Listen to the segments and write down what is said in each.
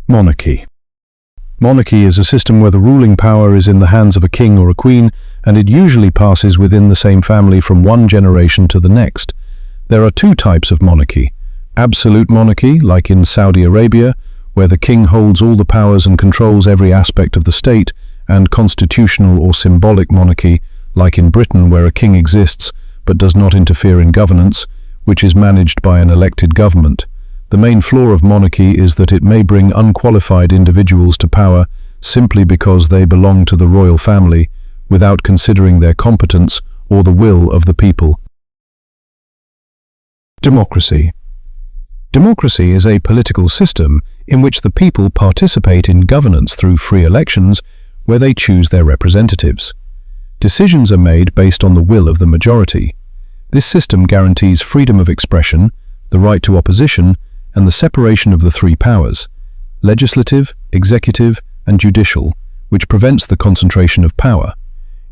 Monarchy. Monarchy is a system where the ruling power is in the hands of a king or a queen, and it usually passes within the same family from one generation to the next. There are two types of monarchy. Absolute monarchy, like in Saudi Arabia, where the king holds all the powers and controls every aspect of the state, and constitutional or symbolic monarchy, like in Britain, where a king exists but does not interfere in governance, which is managed by an elected government. The main flaw of monarchy is that it may bring unqualified individuals to power simply because they belong to the royal family, without considering their competence or the will of the people. Democracy. Democracy is a political system in which the people participate in governance through free elections where they choose their representatives. Decisions are made based on the will of the majority. This system guarantees freedom of expression, the right to opposition, and the separation of the three powers, legislative, executive, and judicial, which prevents the concentration of power.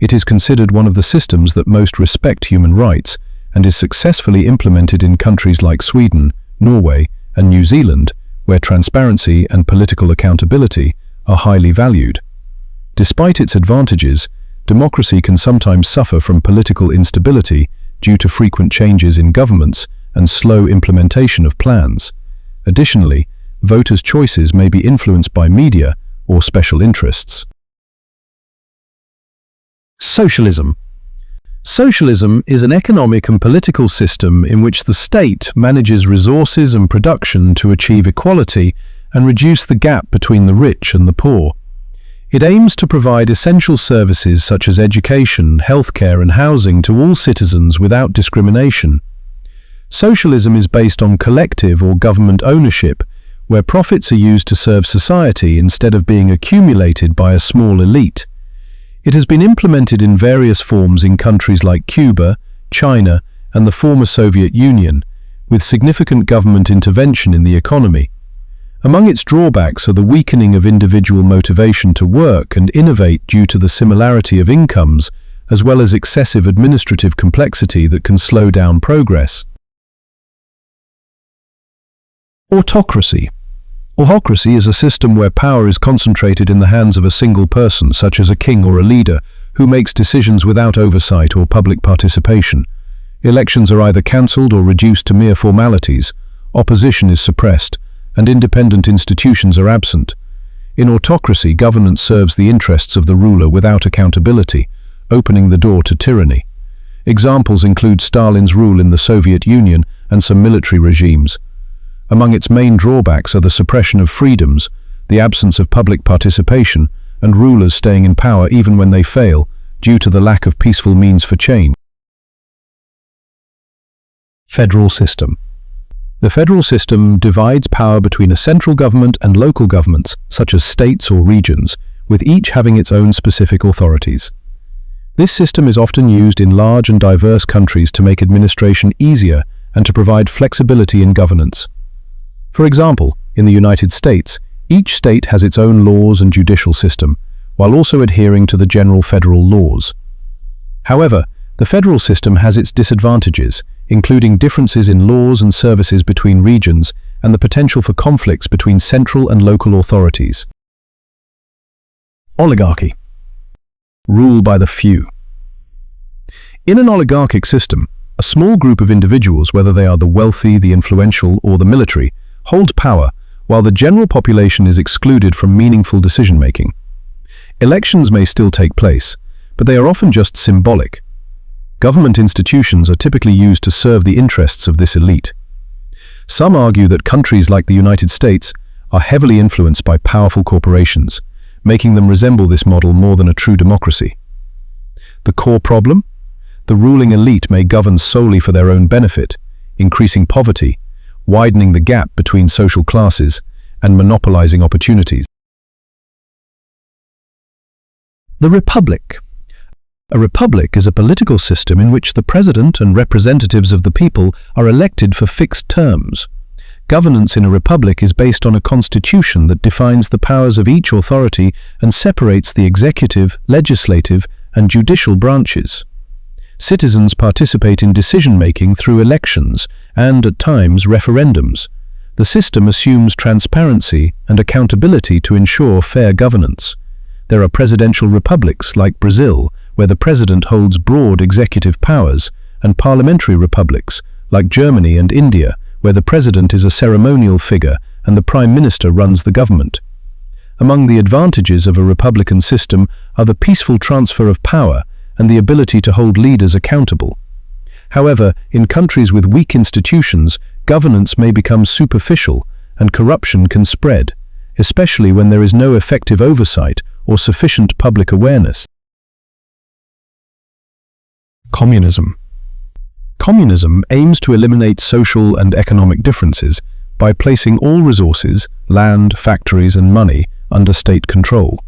It is considered one of the systems that most respect human rights and is successfully implemented in countries like Sweden, Norway, and New Zealand, where transparency and political accountability are highly valued. Despite its advantages, democracy can sometimes suffer from political instability due to frequent changes in governments and slow implementation of plans. Additionally, voters' choices may be influenced by media or special interests. Socialism. Socialism is an economic and political system in which the state manages resources and production to achieve equality and reduce the gap between the rich and the poor. It aims to provide essential services such as education, healthcare, and housing to all citizens without discrimination. Socialism is based on collective or government ownership, where profits are used to serve society instead of being accumulated by a small elite. It has been implemented in various forms in countries like Cuba, China, and the former Soviet Union, with significant government intervention in the economy. Among its drawbacks are the weakening of individual motivation to work and innovate due to the similarity of incomes, as well as excessive administrative complexity that can slow down progress. Autocracy. Autocracy is a system where power is concentrated in the hands of a single person, such as a king or a leader, who makes decisions without oversight or public participation. Elections are either cancelled or reduced to mere formalities, opposition is suppressed, and independent institutions are absent. In autocracy, governance serves the interests of the ruler without accountability, opening the door to tyranny. Examples include Stalin's rule in the Soviet Union and some military regimes. Among its main drawbacks are the suppression of freedoms, the absence of public participation, and rulers staying in power even when they fail, due to the lack of peaceful means for change. Federal system. The federal system divides power between a central government and local governments, such as states or regions, with each having its own specific authorities. This system is often used in large and diverse countries to make administration easier and to provide flexibility in governance. For example, in the United States, each state has its own laws and judicial system, while also adhering to the general federal laws. However, the federal system has its disadvantages, including differences in laws and services between regions and the potential for conflicts between central and local authorities. Oligarchy. Rule by the few. In an oligarchic system, a small group of individuals, whether they are the wealthy, the influential, or the military, hold power, while the general population is excluded from meaningful decision-making. Elections may still take place, but they are often just symbolic. Government institutions are typically used to serve the interests of this elite. Some argue that countries like the United States are heavily influenced by powerful corporations, making them resemble this model more than a true democracy. The core problem? The ruling elite may govern solely for their own benefit, increasing poverty, widening the gap between social classes, and monopolizing opportunities. The Republic. A republic is a political system in which the president and representatives of the people are elected for fixed terms. Governance in a republic is based on a constitution that defines the powers of each authority and separates the executive, legislative, and judicial branches. Citizens participate in decision-making through elections and, at times, referendums. The system assumes transparency and accountability to ensure fair governance. There are presidential republics like Brazil, where the president holds broad executive powers, and parliamentary republics like Germany and India, where the president is a ceremonial figure and the prime minister runs the government. Among the advantages of a republican system are the peaceful transfer of power and the ability to hold leaders accountable. However, in countries with weak institutions, governance may become superficial and corruption can spread, especially when there is no effective oversight or sufficient public awareness. Communism. Communism aims to eliminate social and economic differences by placing all resources, land, factories and money, under state control.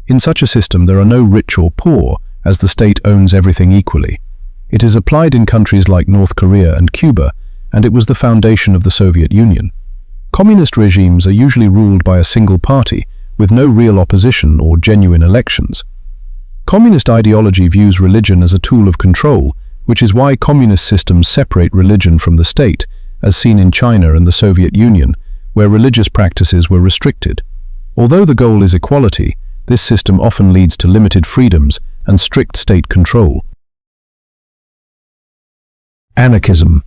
In such a system there are no rich or poor, as the state owns everything equally. It is applied in countries like North Korea and Cuba, and it was the foundation of the Soviet Union. Communist regimes are usually ruled by a single party, with no real opposition or genuine elections. Communist ideology views religion as a tool of control, which is why communist systems separate religion from the state, as seen in China and the Soviet Union, where religious practices were restricted. Although the goal is equality, this system often leads to limited freedoms and strict state control. Anarchism.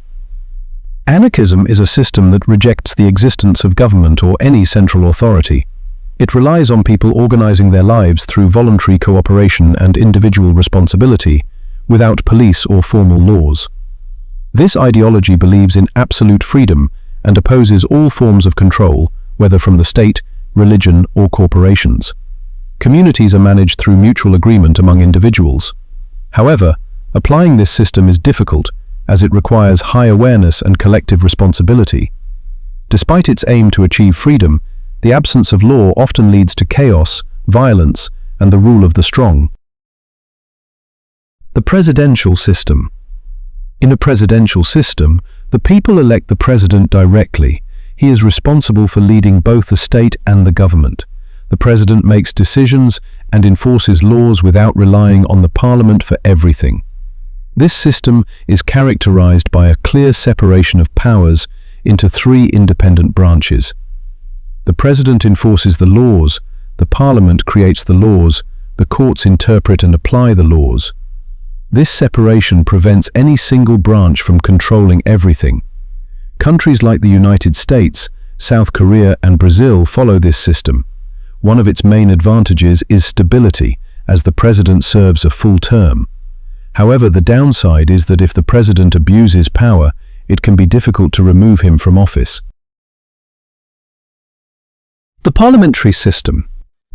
Anarchism is a system that rejects the existence of government or any central authority. It relies on people organizing their lives through voluntary cooperation and individual responsibility, without police or formal laws. This ideology believes in absolute freedom and opposes all forms of control, whether from the state, religion, or corporations. Communities are managed through mutual agreement among individuals. However, applying this system is difficult, as it requires high awareness and collective responsibility. Despite its aim to achieve freedom, the absence of law often leads to chaos, violence, and the rule of the strong. The presidential system. In a presidential system, the people elect the president directly. He is responsible for leading both the state and the government. The president makes decisions and enforces laws without relying on the parliament for everything. This system is characterized by a clear separation of powers into three independent branches. The president enforces the laws, the parliament creates the laws, the courts interpret and apply the laws. This separation prevents any single branch from controlling everything. Countries like the United States, South Korea and Brazil follow this system. One of its main advantages is stability, as the president serves a full term. However, the downside is that if the president abuses power, it can be difficult to remove him from office. The parliamentary system.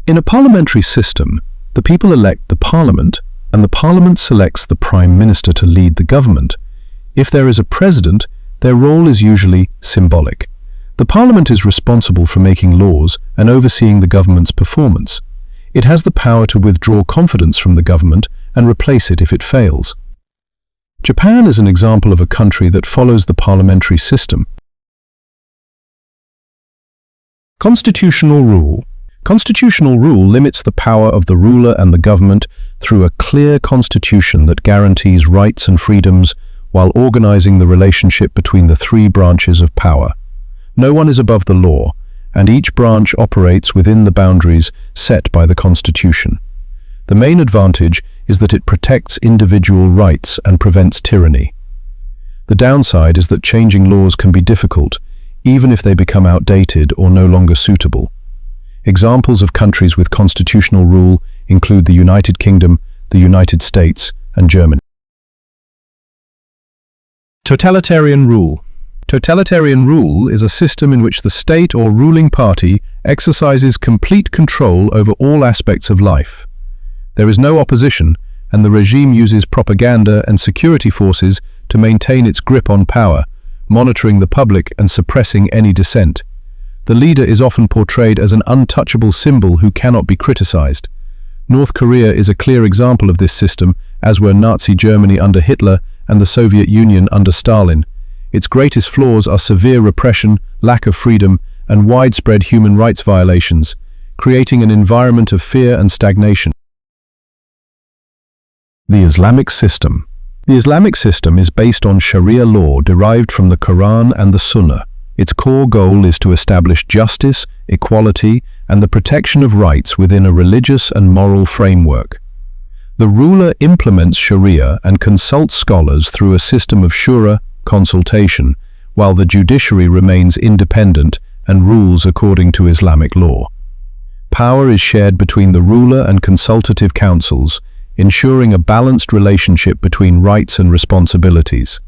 In a parliamentary system, the people elect the parliament, and the parliament selects the prime minister to lead the government. If there is a president, their role is usually symbolic. The parliament is responsible for making laws and overseeing the government's performance. It has the power to withdraw confidence from the government and replace it if it fails. Japan is an example of a country that follows the parliamentary system. Constitutional rule. Constitutional rule limits the power of the ruler and the government through a clear constitution that guarantees rights and freedoms while organizing the relationship between the three branches of power. No one is above the law, and each branch operates within the boundaries set by the Constitution. The main advantage is that it protects individual rights and prevents tyranny. The downside is that changing laws can be difficult, even if they become outdated or no longer suitable. Examples of countries with constitutional rule include the United Kingdom, the United States, and Germany. Totalitarian rule. Totalitarian rule is a system in which the state or ruling party exercises complete control over all aspects of life. There is no opposition, and the regime uses propaganda and security forces to maintain its grip on power, monitoring the public and suppressing any dissent. The leader is often portrayed as an untouchable symbol who cannot be criticized. North Korea is a clear example of this system, as were Nazi Germany under Hitler and the Soviet Union under Stalin. Its greatest flaws are severe repression, lack of freedom, and widespread human rights violations, creating an environment of fear and stagnation. The Islamic System. The Islamic system is based on Sharia law derived from the Quran and the Sunnah. Its core goal is to establish justice, equality, and the protection of rights within a religious and moral framework. The ruler implements Sharia and consults scholars through a system of shura, consultation, while the judiciary remains independent and rules according to Islamic law. Power is shared between the ruler and consultative councils, ensuring a balanced relationship between rights and responsibilities.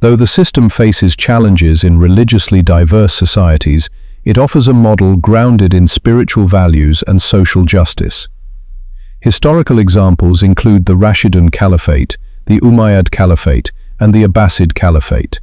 Though the system faces challenges in religiously diverse societies, it offers a model grounded in spiritual values and social justice. Historical examples include the Rashidun Caliphate, the Umayyad Caliphate, and the Abbasid Caliphate.